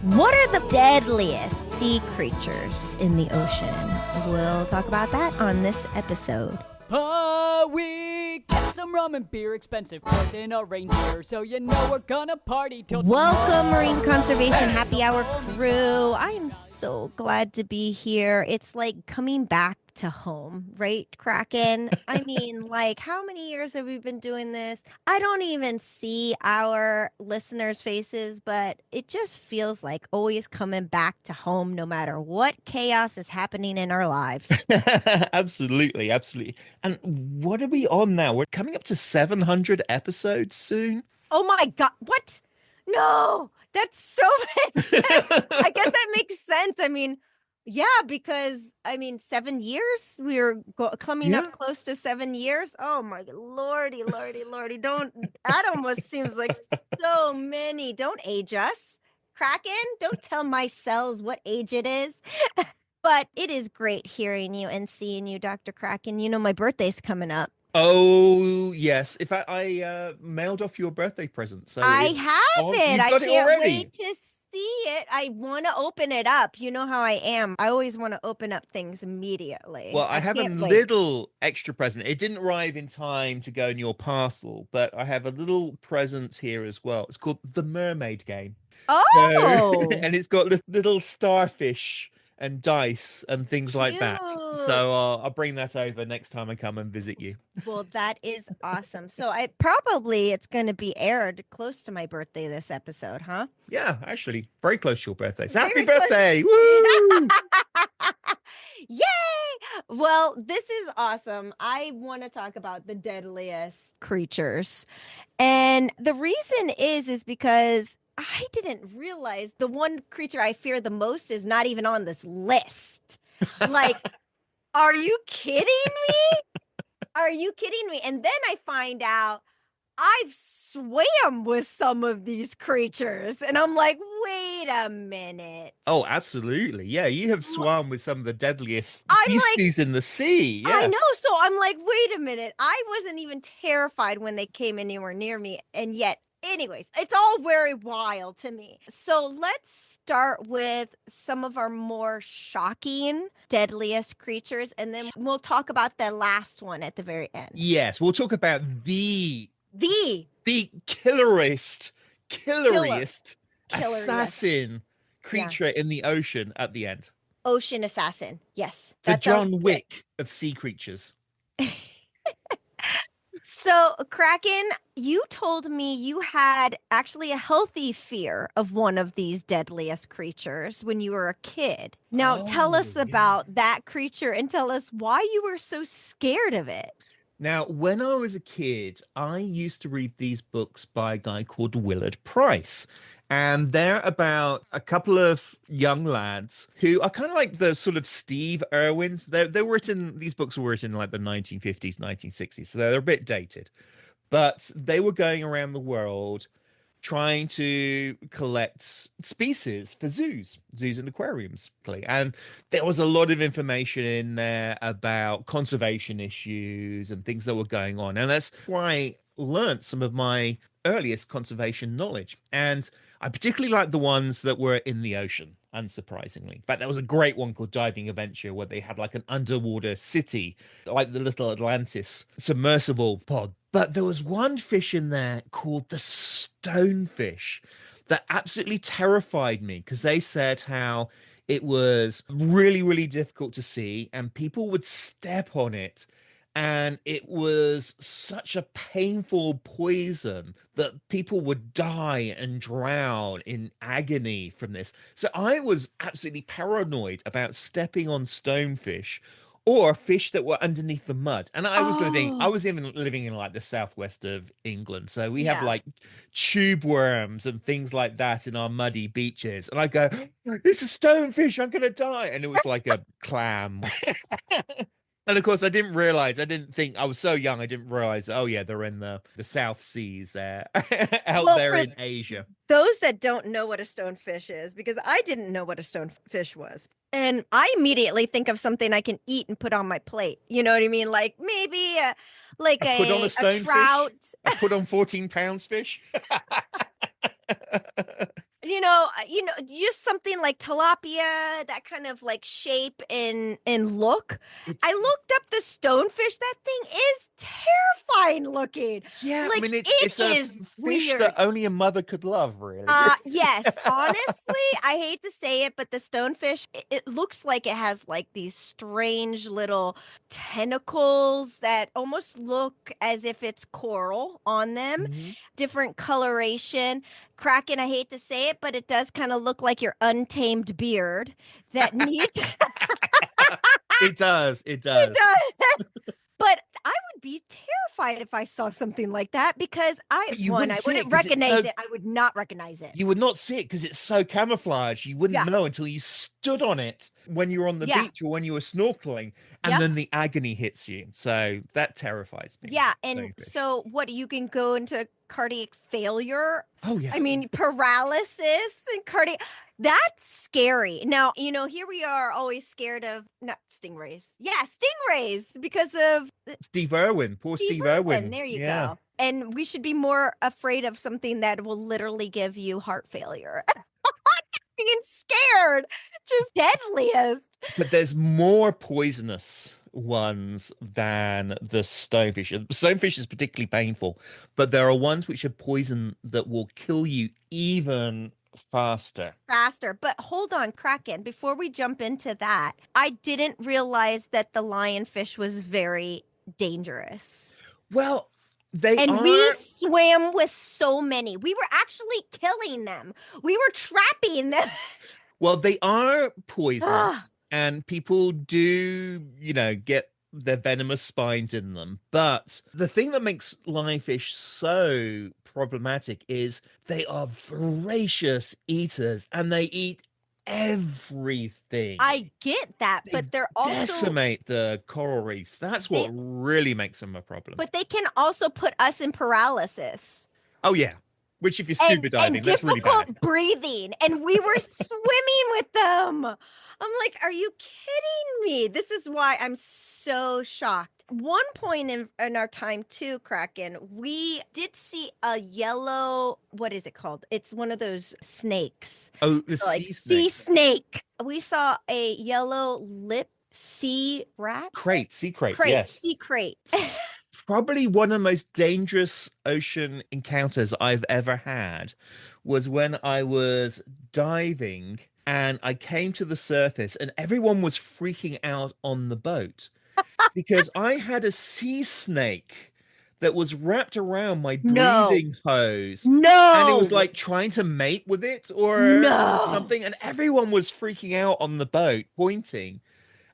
What are the deadliest sea creatures in the ocean? We'll talk about that on this episode. We get some rum and beer, expensive port in a reindeer, so you know we're gonna party till Welcome, Marine Conservation Happy Hour crew. I am so glad to be here. It's like coming back to home, right, Kraken? I mean, like, how many years have we been doing this? I don't even see our listeners' faces, but it just feels like always coming back to home no matter what chaos is happening in our lives. Absolutely, absolutely. And what are we on now? We're coming up to 700 episodes soon. Oh my God, what? No, that's so I guess that makes sense. I mean, yeah, because 7 years. We're coming up close to 7 years. Oh my lordy, lordy, lordy! Don't that almost seems like so many. Don't age us, Kraken. Don't tell my cells what age it is. But it is great hearing you and seeing you, Dr. Kraken. You know my birthday's coming up. Oh, yes. In fact, I mailed off your birthday present. So I have it. I got it can't already. wait to see it. I want to open it up. You know how I am. I always want to open up things immediately. Well, I have a can't wait. little extra present. It didn't arrive in time to go in your parcel, but I have a little present here as well. It's called the Mermaid Game. Oh, And it's got little starfish and dice and things like that. Cute. So I'll bring that over next time I come and visit you. Well, that is awesome. So it's going to be aired close to my birthday, this episode, huh? Yeah, actually, very close to your birthday. So Very happy close. birthday! Woo! Yay! Well, this is awesome. I want to talk about the deadliest creatures. And the reason is because I didn't realize the one creature I fear the most is not even on this list. Like, are you kidding me? Are you kidding me? And then I find out I've swam with some of these creatures. And I'm like, wait a minute. Oh, absolutely. Yeah, you have swum with some of the deadliest I'm beasties in the sea. I Yes. know. So I'm like, wait a minute. I wasn't even terrified when they came anywhere near me. And yet, anyways, it's all very wild to me. So let's start with some of our more shocking, deadliest creatures. And then we'll talk about the last one at the very end. Yes, we'll talk about the Killer, killerest yes. assassin creature in the ocean at the end. Ocean assassin. Yes. The that sounds John good. Wick of sea creatures. So, Kraken, you told me you had actually a healthy fear of one of these deadliest creatures when you were a kid. Now, tell us about that creature and tell us why you were so scared of it. Now, when I was a kid, I used to read these books by a guy called Willard Price. And they're about a couple of young lads who are kind of like the sort of Steve Irwins. These books were written in like the 1950s, 1960s. So they're a bit dated. But they were going around the world trying to collect species for zoos and aquariums. And there was a lot of information in there about conservation issues and things that were going on. And that's why I learned some of my earliest conservation knowledge. And I particularly like the ones that were in the ocean, unsurprisingly. In fact, there was a great one called Diving Adventure where they had like an underwater city, like the little Atlantis submersible pod. But there was one fish in there called the stonefish that absolutely terrified me because they said how it was really, really difficult to see and people would step on it. And it was such a painful poison that people would die and drown in agony from this. So I was absolutely paranoid about stepping on stonefish or fish that were underneath the mud. And I was even living in like the southwest of England. So we have like tube worms and things like that in our muddy beaches. And I go, it's a stonefish, I'm going to die. And it was like a clam. And of course, I didn't think, I was so young, I didn't realize, oh yeah, they're in the South Seas there, there in Asia. Those that don't know what a stonefish is, because I didn't know what a stonefish was. And I immediately think of something I can eat and put on my plate. You know what I mean? Like maybe a trout. I put on 14 pounds fish. Just something like tilapia, that kind of like shape and look. I It's looked up the stonefish. That thing is terrifying looking. yeah, I Like mean it it's a is fish weird. that only a mother could love, really. It's Yes, honestly, I hate to say it, but the stonefish, it looks like it has like these strange little tentacles that almost look as if it's coral on them, Mhm. different coloration. Kraken, I hate to say it, but it does kind of look like your untamed beard that needs It does. It it does. does. But I would be terrified if I saw something like that because But you wouldn't I see it wouldn't because it's recognize so it. I would not recognize it. you would not see it because it's so camouflaged. You wouldn't Yeah. know until you stood on it when you were on the Yeah. beach or when you were snorkeling, and Yep. then the agony hits you. So that terrifies me. Yeah, and Stonefish. so what you can go into cardiac failure. Oh yeah. I mean, paralysis and cardiac. That's scary. Now, here we are always scared of not stingrays. Yeah, stingrays because of Steve Irwin, poor Steve Steve Irwin. Irwin. There you Yeah. go. And we should be more afraid of something that will literally give you heart failure. Being scared, just deadliest. But there's more poisonous ones than the stonefish. The stonefish is particularly painful, but there are ones which are poison that will kill you even faster. Faster. But hold on, Kraken, before we jump into that, I didn't realize that the lionfish was very dangerous. Well, they And we are, swam with so many. We were actually killing them. We were trapping them. well, they are Ugh. poisonous, and people do, get their venomous spines in them. But the thing that makes lionfish so problematic is they are voracious eaters and they eat everything. I get that, They but they're also decimate the coral reefs. That's what they really makes them a problem. but they can also put us in paralysis. Oh yeah, which if you're and scuba diving, that's really bad. difficult breathing, and we were swimming with them. I'm like, are you kidding me? This is why I'm so shocked. One point in our time too, Kraken, we did see a yellow, what is it called? It's one of those snakes, Oh, the like sea sea snake. snake. We saw a yellow lip sea rat. Sea crate, Crate, yes. sea crate. Probably one of the most dangerous ocean encounters I've ever had was when I was diving and I came to the surface and everyone was freaking out on the boat because I had a sea snake that was wrapped around my No, breathing hose and it was no, like trying to mate with it or no. something, and everyone was freaking out on the boat pointing.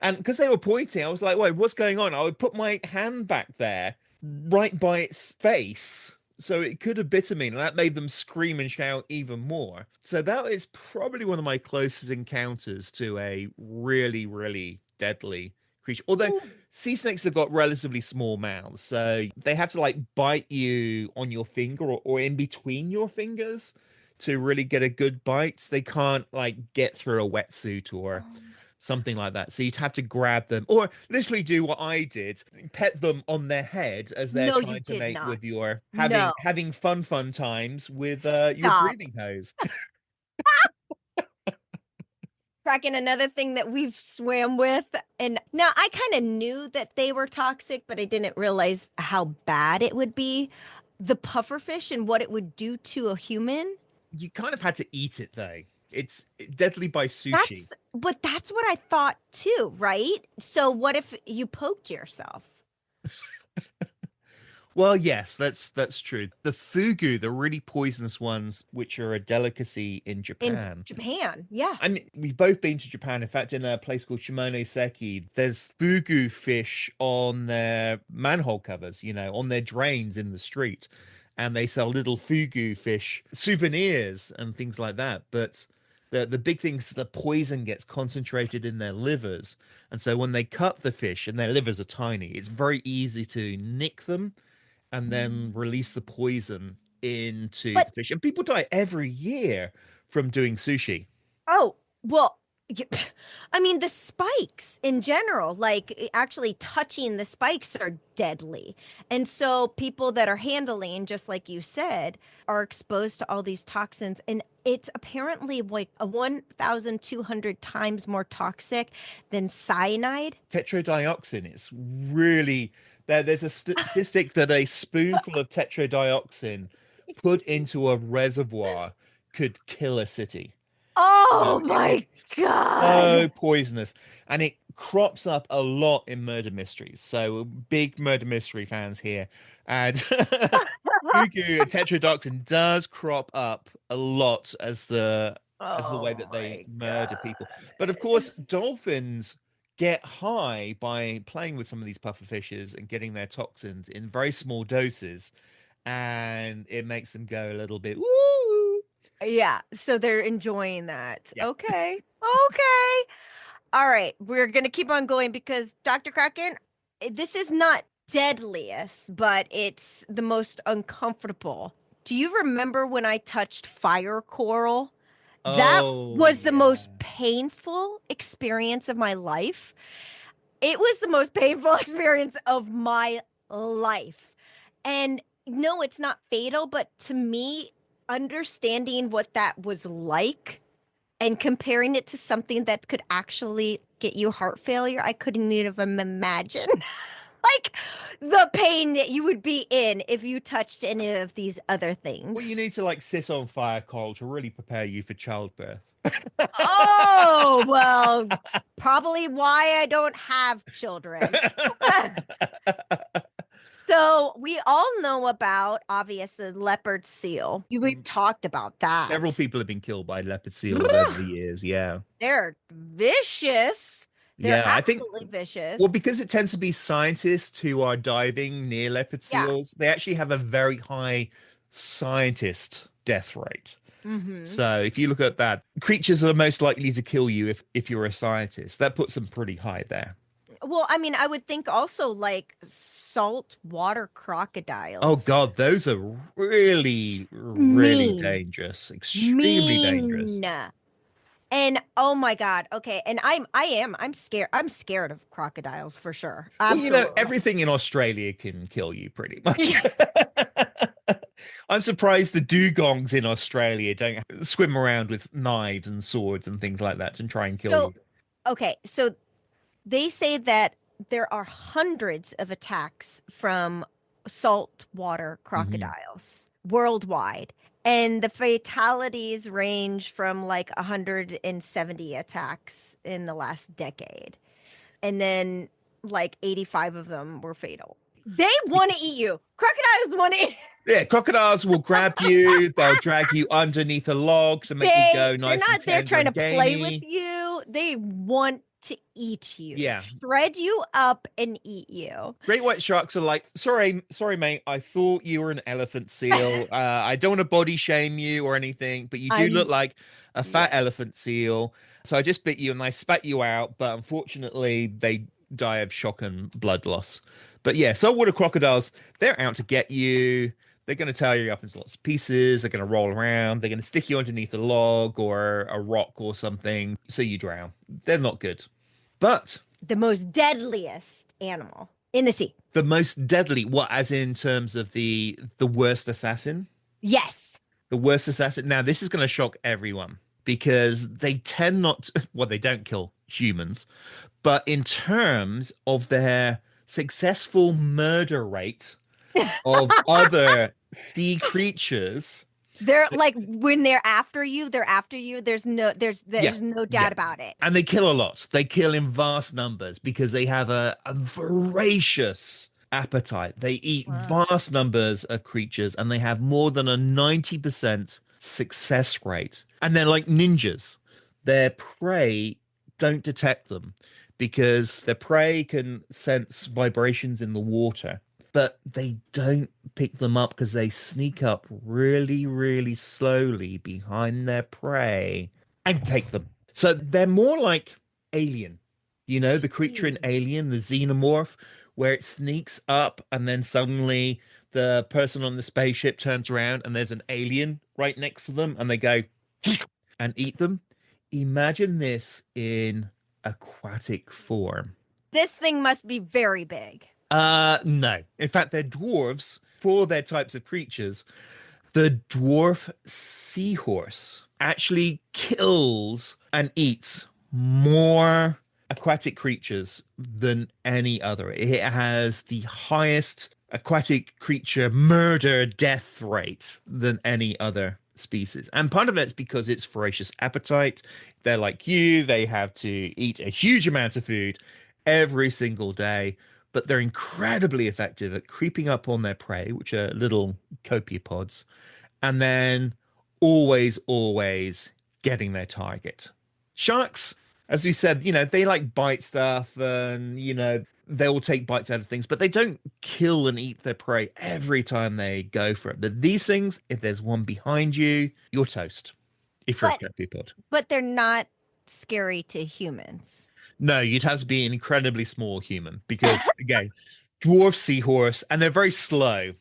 And because they were pointing, I was like, wait, what's going on? I would put my hand back there right by its face. So it could have bitten me, and that made them scream and shout even more. So that is probably one of my closest encounters to a really, really deadly creature. Although sea snakes have got relatively small mouths, so they have to like bite you on your finger or in between your fingers to really get a good bite. They can't like get through a wetsuit or something like that. So you'd have to grab them or literally do what I did, pet them on their head as they're No, you trying to did mate not. with your No. having fun times with your Stop. breathing hose. Kraken, another thing that we've swam with, and now I kind of knew that they were toxic, but I didn't realize how bad it would be. The pufferfish and what it would do to a human. You kind of had to eat it though. It's deadly by sushi. That's what I thought too, right? So what if you poked yourself? Well, yes, that's true. The fugu, the really poisonous ones, which are a delicacy in In Japan. Japan, yeah. I mean, we've both been to Japan. In fact, in a place called Shimonoseki, there's fugu fish on their manhole covers, on their drains in the street. And they sell little fugu fish souvenirs and things like that. But the big thing is the poison gets concentrated in their livers. And so when they cut the fish, and their livers are tiny, it's very easy to nick them and then release the poison into But the fish. And people die every year from doing sushi. oh, well, Yeah, I mean, the spikes in general, like actually touching the spikes are deadly. And so people that are handling, just like you said, are exposed to all these toxins. And it's apparently like a 1,200 times more toxic than cyanide. Tetradioxin is really there's a statistic that a spoonful of tetradioxin put into a reservoir could kill a city. Oh It's my so God. poisonous, and it crops up a lot in murder mysteries. So big murder mystery fans here, and Fugu tetrodotoxin does crop up a lot as the way Oh that they my murder people. But of God. course, dolphins get high by playing with some of these puffer fishes and getting their toxins in very small doses, and it makes them go a little bit woo. Yeah, so they're enjoying that. Yeah. Okay. Okay. All right, we're gonna keep on going because Dr. Kraken, this is not deadliest, but it's the most uncomfortable. Do you remember when I touched fire coral? That Oh was the yeah. most painful experience of my life. It was the most painful experience of my life. And no, it's not fatal, but to me, understanding what that was like and comparing it to something that could actually get you heart failure, I couldn't even imagine like the pain that you would be in if you touched any of these other Well, you things. need to like sit on fire coal to really prepare you for childbirth. Oh, well, probably why I don't have children. So we all know about obviously leopard seal. We've talked about Several that. people have been killed by leopard seals over the years. Yeah. They're vicious. They're Yeah. I think, absolutely well, vicious. because it tends to be scientists who are diving near leopard Yeah. seals, they actually have a very high scientist death rate. Hmm. So if you look at that, creatures are most likely to kill you if you're a scientist. That puts them pretty high there. Well, I mean, I would think also like saltwater Oh crocodiles. God, those are really, really Mean, dangerous, extremely dangerous. mean. And oh my God. Okay. And I'm scared. I'm scared of crocodiles for sure. Well, Absolutely. everything in Australia can kill you pretty much. Yeah. I'm surprised the dugongs in Australia don't swim around with knives and swords and things like that and try and kill So, you. okay. So they say that there are hundreds of attacks from saltwater Hmm. crocodiles worldwide. And the fatalities range from like 170 attacks in the last decade. And then like 85 of them were fatal. They want to eat you. Crocodiles want to eat. Yeah, crocodiles will grab you, they'll drag you underneath a log to make you go They're nice and not there tender trying to and play with gamey. you. They want to eat you, Yeah. shred you up and eat you. Great white sharks are like, sorry, mate. I thought you were an elephant seal. I don't want to body shame you or anything, but you do look I'm like a fat Yeah. elephant seal. So I just bit you and I spat you out, but unfortunately they die of shock and blood loss. But yeah, saltwater crocodiles, they're out to get you. They're going to tear you up into lots of pieces. They're going to roll around. They're going to stick you underneath a log or a rock or something so you drown. They're not good. But The most deadliest animal in the sea. the most deadly, what, as in terms of the worst assassin? Yes. The worst assassin. Now, this is going to shock everyone because they tend not to, well, they don't kill humans, but in terms of their successful murder rate of other sea creatures, They're like when they're after you, they're after you. yeah, There's no yeah. doubt about it. And they kill a lot. They kill in vast numbers because they have a voracious appetite. They eat Wow. vast numbers of creatures and they have more than a 90% success rate. And they're like ninjas. Their prey don't detect them because their prey can sense vibrations in the water, but they don't pick them up because they sneak up really, really slowly behind their prey and take them. So they're more like Alien, the creature in Jeez. Alien, the xenomorph, where it sneaks up and then suddenly the person on the spaceship turns around and there's an alien right next to them and they go and eat them. imagine this in aquatic form. This thing must be very big. No. In fact, they're dwarves for their types of creatures. The dwarf seahorse actually kills and eats more aquatic creatures than any other. It has the highest aquatic creature murder death rate than any other species. And part of that's because it's voracious appetite. They're like you, they have to eat a huge amount of food every single day, but they're incredibly effective at creeping up on their prey, which are little copepods, and then always getting their target. Sharks, as we said, they like bite stuff and, they'll take bites out of things, but they don't kill and eat their prey every time they go for it. But these things, if there's one behind you, you're toast. If you're a copepod. But they're not scary to humans. No, you'd have to be an incredibly small human because, again, dwarf seahorse, and they're very slow.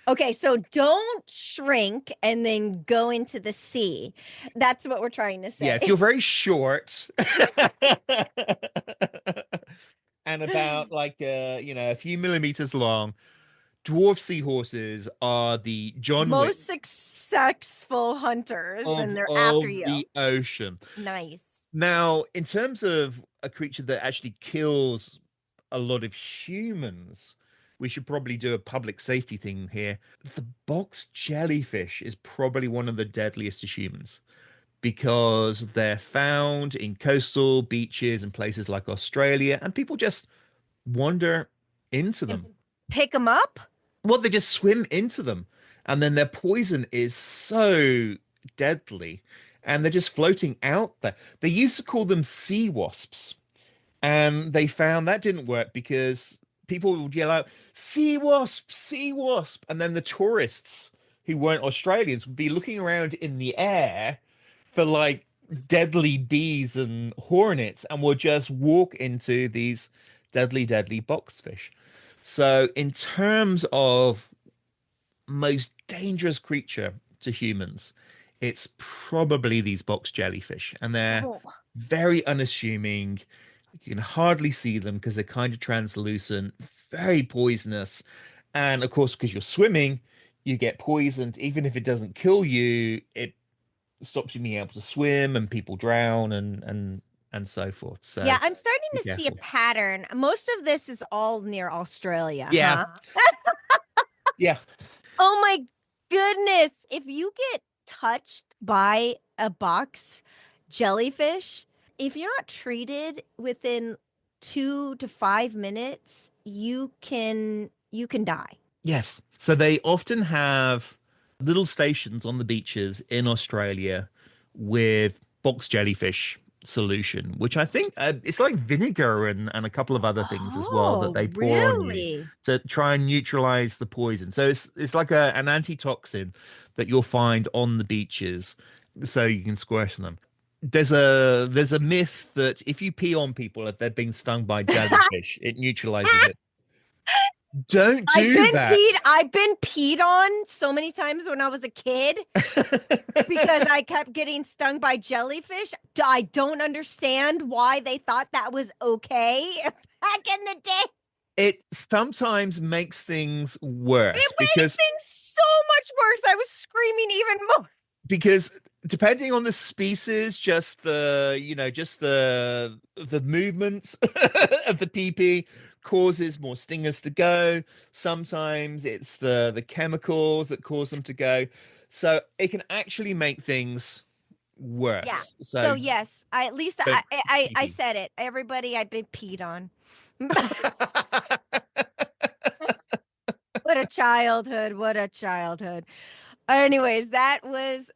Okay, so don't shrink and then go into the sea. That's what we're trying to say. Yeah, if you're very short and about a few millimeters long, dwarf seahorses are the John Wick most successful hunters, and they're of after you. The ocean. Nice. Now, in terms of a creature that actually kills a lot of humans, we should probably do a public safety thing here. The box jellyfish is probably one of the deadliest to humans because they're found in coastal beaches and places like Australia, and people just wander into them. Pick them up? Well, they just swim into them, and then their poison is so deadly, and they're just floating out there. They used to call them sea wasps, and they found that didn't work because people would yell out, "Sea wasp, sea wasp," and then the tourists who weren't Australians would be looking around in the air for like deadly bees and hornets, and would just walk into these deadly boxfish. So in terms of most dangerous creature to humans, it's probably these box jellyfish, and they're very unassuming. You can hardly see them because they're kind of translucent, very poisonous. And of course, because you're swimming, you get poisoned. Even if it doesn't kill you, it stops you being able to swim, and people drown and so forth. So yeah, I'm starting to see a pattern. Most of this is all near Australia. Yeah. Huh? Yeah. Oh my goodness. If you get touched by a box jellyfish, if you're not treated within 2 to 5 minutes, you can die. Yes. So they often have little stations on the beaches in Australia with box jellyfish solution, which I think it's like vinegar and a couple of other things as well that they pour on you to try and neutralize the poison. So it's like an antitoxin that you'll find on the beaches so you can squirt them. There's a myth that if you pee on people if they're being stung by jellyfish, it neutralizes it. Don't do that. I've been peed on so many times when I was a kid because I kept getting stung by jellyfish. I don't understand why they thought that was okay back in the day. It sometimes makes things worse. It makes things so much worse. I was screaming even more. Because depending on the species, just the movements of the pee causes more stingers to go. Sometimes it's the chemicals that cause them to go. So it can actually make things worse. Yeah. So yes, I said it. Everybody, I've been peed on. What a childhood. Anyways, that was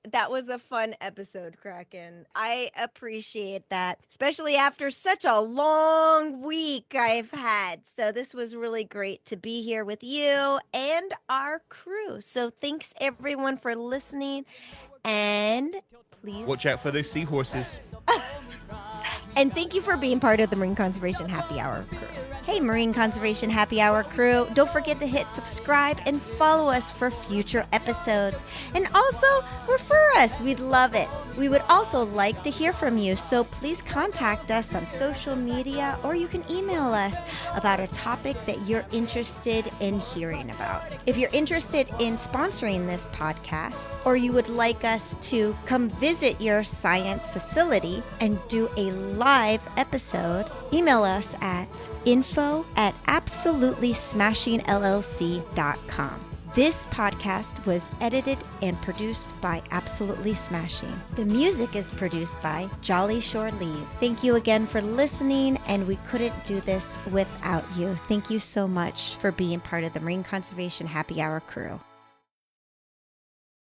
a fun episode, Kraken. I appreciate that, especially after such a long week I've had. So this was really great to be here with you and our crew. So thanks everyone for listening, and please watch out for those seahorses. And thank you for being part of the Marine Conservation Happy Hour crew. Hey, Marine Conservation Happy Hour crew. Don't forget to hit subscribe and follow us for future episodes. And also, refer us. We'd love it. We would also like to hear from you, so please contact us on social media, or you can email us about a topic that you're interested in hearing about. If you're interested in sponsoring this podcast, or you would like us to come visit your science facility and do a live episode, email us at info@absolutelysmashingllc.com. This podcast was edited and produced by Absolutely Smashing. The music is produced by Jolly Shore Leave. Thank you again for listening, and we couldn't do this without you. Thank you so much for being part of the Marine Conservation Happy Hour crew.